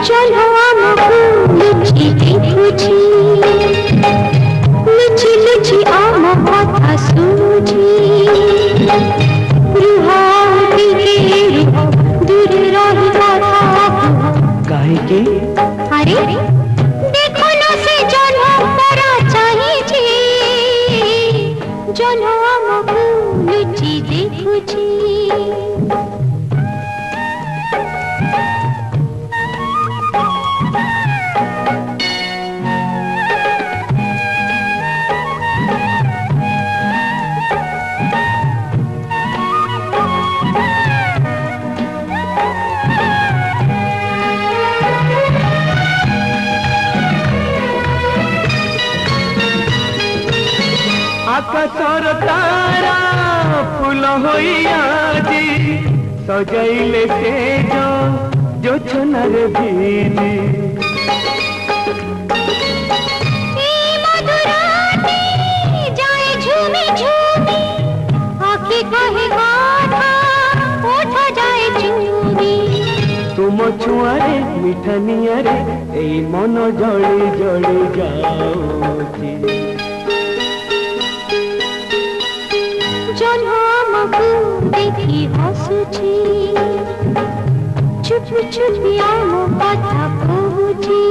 चलो आमको लुचि देखुछि लुचि लुचि आम कथा शुणुछि रुह टिके रुह दूर रही कथा काहेकि अरे देखो न से जन्म परा चाहिए जन्म आमको लुचि देखुछि आकाशर तारा फूल होई आजी सजाइले तेज जोछनार भीनी तुम छुआरे मिठानियारे एई मन जड़ी जड़ी जाऊची जन्म आमको देखी हसुछि चुप चुप आम कथा कहूछि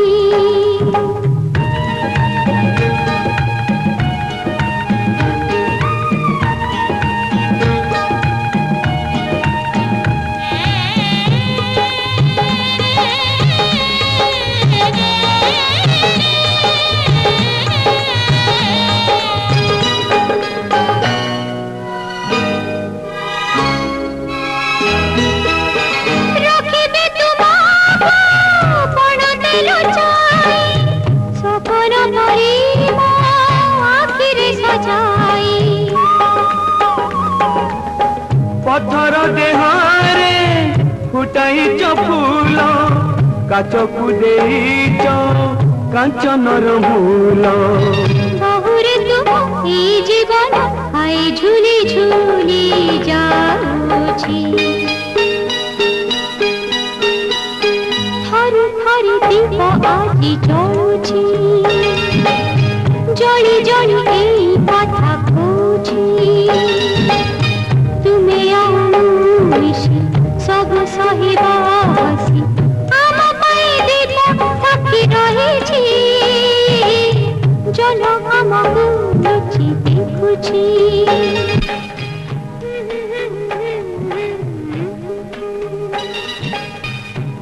पत्थर देहारे फुटाइच फूल काचकु देइच कांचनर मूल बहुरे तुम ई जीवन आई झूली झूली जाऊछि थर थर दीप आदि जलुछि जली जली एई कथा कहूछि तुमे मिशी सब सहिबा